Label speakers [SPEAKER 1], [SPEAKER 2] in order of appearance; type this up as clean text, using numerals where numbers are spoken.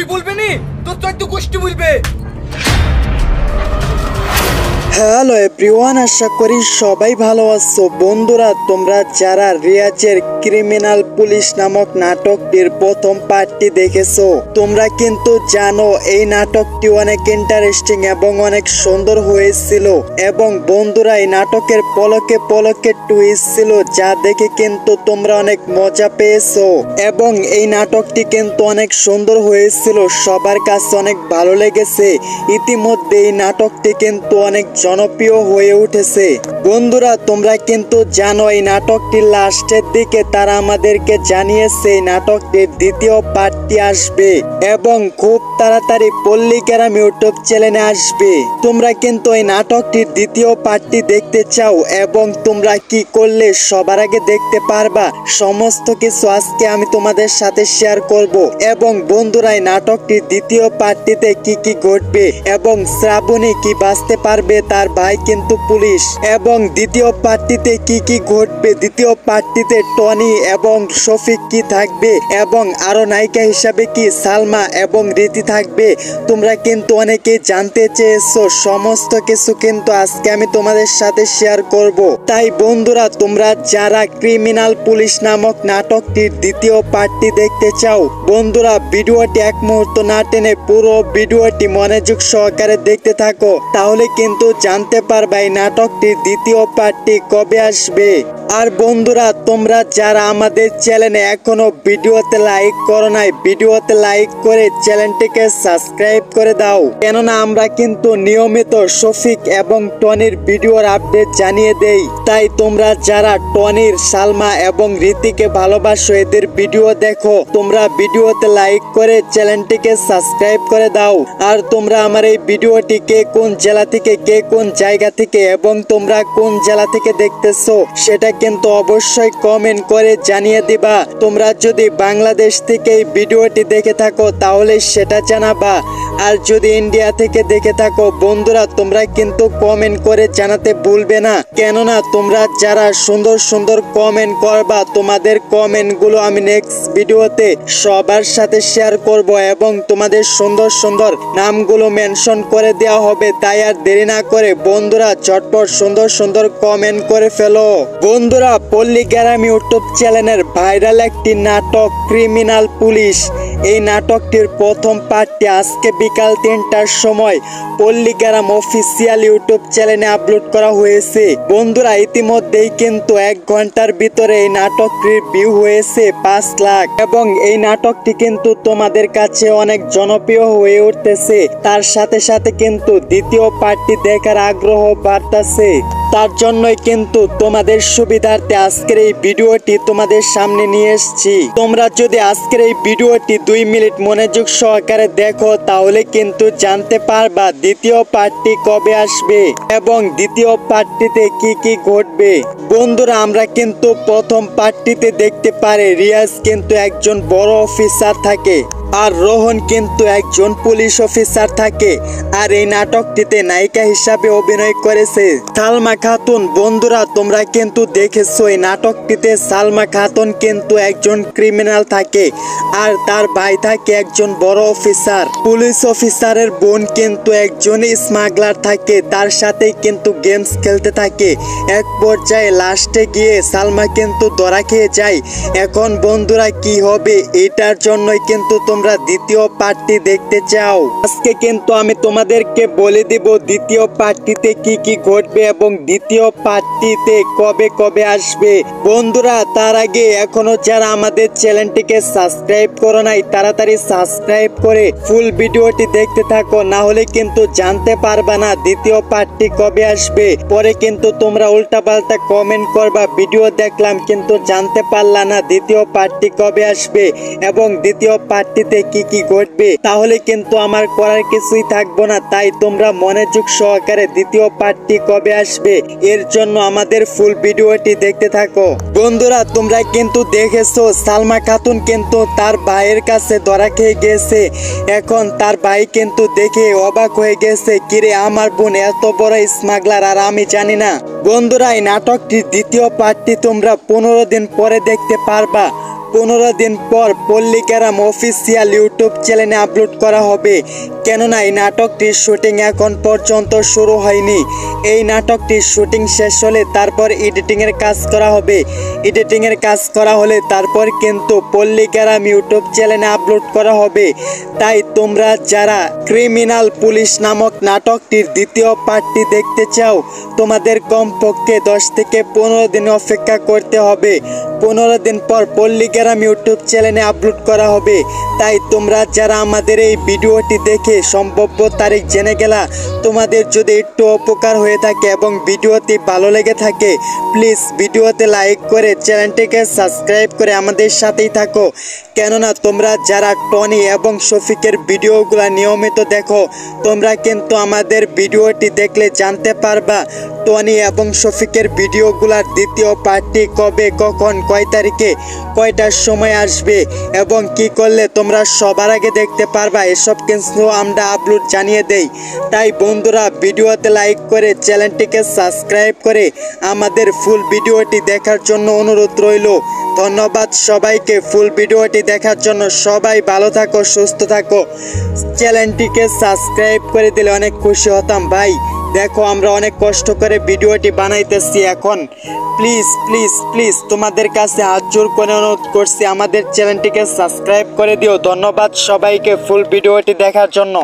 [SPEAKER 1] তুই বলবি নি, তোর 14 গোষ্ঠী বলবে।
[SPEAKER 2] হ্যালো এভরিওয়ান, আশা করি সবাই ভালো আছো। বন্ধুরা, তোমরা যারা রিয়াজের ক্রিমিনাল পুলিশ নামক নাটকটির প্রথম পার্টটি দেখেছো, তোমরা কিন্তু জানো এই নাটকটি অনেক ইন্টারেস্টিং এবং অনেক সুন্দর হয়েছিল। এবং বন্ধুরা, এই নাটকের পলকে পলকে টুইস্ট ছিল, যা দেখে কিন্তু তোমরা অনেক মজা পেয়েছো। এবং এই নাটকটি কিন্তু অনেক সুন্দর হয়েছিল, সবার কাছে অনেক ভালো লেগেছে। ইতিমধ্যে এই নাটকটি কিন্তু অনেক জনপ্রিয় হয়ে উঠেছে। বন্ধুরা, তোমরা কিন্তু জানো এই নাটকটির লাস্টের দিকে তারা আমাদেরকে জানিয়েছে এই নাটকটির দ্বিতীয় পার্টটি আসবে এবং খুব তাড়াতাড়ি পল্লীগ্রাম ইউটিউব চ্যানেলে আসবে। তোমরা কিন্তু এই নাটকটির দ্বিতীয় পার্টটি দেখতে চাও এবং তোমরা কি করলে সবার আগে দেখতে পারবা, সমস্ত কিছু আজকে আমি তোমাদের সাথে শেয়ার করব। এবং বন্ধুরা, এই নাটকটির দ্বিতীয় পার্টটিতে কি কি ঘটবে এবং শ্রাবণী কি বাঁচতে পারবে, তার ভাই কিন্তু পুলিশ। এবং দ্বিতীয় পার্টটিতে কি কি ঘটবে, দ্বিতীয় পার্টটিতে টনি এবং শফিক কি থাকবে এবং আরো নায়িকা হিসাবে কি সালমা এবং রীতি থাকবে, তোমরা কিন্তু অনেকেই জানতে চেয়েছো। সমস্ত কিছু কিন্তু আজকে আমি তোমাদের সাথে শেয়ার করব। তাই বন্ধুরা, তোমরা যারা ক্রিমিনাল পুলিশ নামক নাটকটির দ্বিতীয় পার্টটি দেখতে চাও, বন্ধুরা ভিডিওটি এক মুহূর্ত না টেনে পুরো ভিডিওটি মনোযোগ সহকারে দেখতে থাকো, তাহলে কিন্তু জানতে পারবে এই নাটকটির দ্বিতীয় পার্টটি কবে আসবে। আর বন্ধুরা, তোমরা যারা আমাদের চ্যানেলে এখনো ভিডিওতে লাইক করো নাই, ভিডিওতে লাইক করে চ্যানেলটিকে সাবস্ক্রাইব করে দাও, কেননা আমরা কিন্তু নিয়মিত শফিক এবং টনির ভিডিওর আপডেট জানিয়ে দেই। তাই তোমরা যারা টনির, সালমা এবং রীতিকে ভালোবাসো, এদের ভিডিও দেখো, তোমরা ভিডিওতে লাইক করে চ্যানেলটিকে সাবস্ক্রাইব করে দাও। আর তোমরা আমার এই ভিডিওটি কে কোন জেলা থেকে, কে কোন জায়গা থেকে এবং তোমরা কোন জেলা থেকে দেখতেছো, সেটা কিন্তু অবশ্যই কমেন্ট করে জানিয়ে দিবা। তোমরা যদি বাংলাদেশ থেকে এই ভিডিওটি দেখে থাকো তাহলে সেটা জানাবা। আর যদি ইন্ডিয়া থেকে দেখে থাকো, বন্ধুরা তোমরা কিন্তু কমেন্ট করে জানাতে ভুলবে না, কেননা তোমরা যারা সুন্দর সুন্দর কমেন্ট করবা, তোমাদের কমেন্টগুলো আমি নেক্সট ভিডিওতে সবার সাথে শেয়ার করব এবং তোমাদের সুন্দর সুন্দর নামগুলো মেনশন করে দেওয়া হবে। তাই আর দেরি না করে বন্ধুরা চটপট সুন্দর সুন্দর কমেন্ট করে ফেলো। বন্ধুরা, পল্লীগ্রাম ইউটিউব চ্যানেলের ভাইরাল একটি নাটক ক্রিমিনাল পুলিশ, এই নাটকটির প্রথম পার্টটি আজকে বিকাল 3টার সময় পল্লীগ্রাম অফিসিয়াল ইউটিউব চ্যানেলে আপলোড করা হয়েছে। বন্ধুরা, ইতিমধ্যেই কিন্তু 1 ঘন্টার ভিতরে এই নাটকটির ভিউ হয়েছে 5 লাখ এবং এই নাটকটি কিন্তু তোমাদের কাছে অনেক জনপ্রিয় হয়ে উঠতেছে। তার সাথে সাথে কিন্তু দ্বিতীয় পার্টটি দেখার আগ্রহ বাড়তেছে। তার জন্যই কিন্তু তোমাদের সুবিধার্থে আজকের এই ভিডিওটি তোমাদের সামনে নিয়ে এসেছি। তোমরা যদি আজকের এই ভিডিওটি 2 মিনিট মনোযোগ সহকারে দেখো, তাহলে কিন্তু জানতে পারবা দ্বিতীয় পার্টটি কবে আসবে এবং দ্বিতীয় পার্টটিতে কি কি ঘটবে। বন্ধুরা, আমরা কিন্তু প্রথম পার্টটিতে দেখতে পারি রিয়াজ কিন্তু একজন বড় অফিসার থাকে আর রোহন কিন্তু একজন পুলিশ অফিসার থাকে। আর এই নাটকটিতে নায়িকা হিসাবে অভিনয় করেছে সালমা খাতুন। বন্ধুরা, তোমরা কিন্তু দেখেছো এই নাটকটিতে সালমা খাতুন কিন্তু একজন ক্রিমিনাল থাকে আর তার ভাই থাকে একজন বড় অফিসার। পুলিশ অফিসারের বোন কিন্তু একজন স্মাগলার থাকে, তার সাথে কিন্তু গেমস খেলতে থাকে। এক পর্যায়ে লাস্টে গিয়ে সালমা কিন্তু ধরা খেয়ে যায়। এখন বন্ধুরা কি হবে, এটার জন্যই কিন্তু তোমরা দ্বিতীয় পার্টটি দেখতে চাও। আজকে কিন্তু আমি তোমাদেরকে বলে দিব দ্বিতীয় পার্টটিতে কি কি ঘটবে এবং দ্বিতীয় পার্টটিতে কবে কবে আসবে। বন্ধুরা, তার আগে এখনো যারা আমাদের চ্যানেলটিকে সাবস্ক্রাইব করো নাই, তাড়াতাড়ি সাবস্ক্রাইব করে ফুল ভিডিওটি দেখতে থাকো, না হলে কিন্তু জানতে পারবা না দ্বিতীয় পার্টটি কবে আসবে। পরে কিন্তু তোমরা উল্টাপাল্টা কমেন্ট করবা, ভিডিও দেখলাম কিন্তু জানতে পারলা না দ্বিতীয় পার্টটি কবে আসবে এবং দ্বিতীয় পার্টটিতে কি কি ঘটবে, তাহলে কিন্তু আমার করার কিছুই থাকবো না। তাই তোমরা মনোযোগ সহকারে দ্বিতীয় পার্টটি কবে আসবে এর জন্য আমাদের ফুল ভিডিওটি দেখতে থাকো। বন্ধুরা, তোমরা কিন্তু দেখেছো সালমা খাতুন কিন্তু তার ভাইয়ের কাছে ধরা খেয়ে গেছে। এখন তার ভাই কিন্তু দেখে অবাক হয়ে গেছে, কিরে আমার বোন এত বড় স্মাগলার আর আমি জানি না। বন্ধুরা, এই নাটকটির দ্বিতীয় পার্টটি তোমরা 15 দিন পরে দেখতে পারবা। 15 দিন পর পল্লিকেরাম অফিসিয়াল ইউটিউব চ্যানেলে আপলোড করা হবে। কেননা এই নাটকটির শুটিং এখন পর্যন্ত শুরু হয়নি। এই নাটকটির শুটিং শেষ হলে তারপর এডিটিংয়ের কাজ করা হবে। এডিটিংয়ের কাজ করা হলে তারপর কিন্তু পল্লিকেরাম ইউটিউব চ্যানেলে আপলোড করা হবে। তাই তোমরা যারা ক্রিমিনাল পুলিশ নামক নাটকটির দ্বিতীয় পার্টটি দেখতে চাও, তোমাদের কমপক্ষে 10 থেকে 15 দিন অপেক্ষা করতে হবে। 15 দিন পর পল্লিকেরাম ইউটিউব চ্যানেলে আপলোড করা হবে। তাই তোমরা যারা আমাদের এই ভিডিওটি দেখে সম্ভাব্য তারিখ জেনে গেলা, তোমাদের যদি একটু উপকার হয়ে থাকে এবং ভিডিওটি ভালো লেগে থাকে, প্লিজ ভিডিওতে লাইক করে চ্যানেলটিকে সাবস্ক্রাইব করে আমাদের সাথেই থাকো। কেননা তোমরা যারা টনি এবং শফিকের ভিডিওগুলো নিয়মিত দেখো, তোমরা কিন্তু আমাদের ভিডিওটি দেখলে জানতে পারবা টনি এবং শফিকের ভিডিওগুলার দ্বিতীয় পার্টটি কবে, কখন, কয় তারিখে, কয়টার সময় আসবে এবং কি করলে তোমরা সবার আগে দেখতে পারবা। এসব কিন্তু আমরা আপলোড জানিয়ে দেই। তাই বন্ধুরা, ভিডিওতে লাইক করে চ্যানেলটিকে সাবস্ক্রাইব করে আমাদের ফুল ভিডিওটি দেখার জন্য অনুরোধ রইল। ধন্যবাদ সবাইকে ফুল ভিডিওটি দেখার জন্য। সবাই ভালো থাকো, সুস্থ থাকো। চ্যানেলটিকে সাবস্ক্রাইব করে দিলে অনেক খুশি হতাম ভাই। দেখো আমরা অনেক কষ্ট করে ভিডিওটি বানাইতেছি এখন। প্লিজ প্লিজ প্লিজ তোমাদের কাছে হাত জোর করে অনুরোধ করছি, আমাদের চ্যানেলটিকে সাবস্ক্রাইব করে দিও। ধন্যবাদ সবাইকে ফুল ভিডিওটি দেখার জন্য।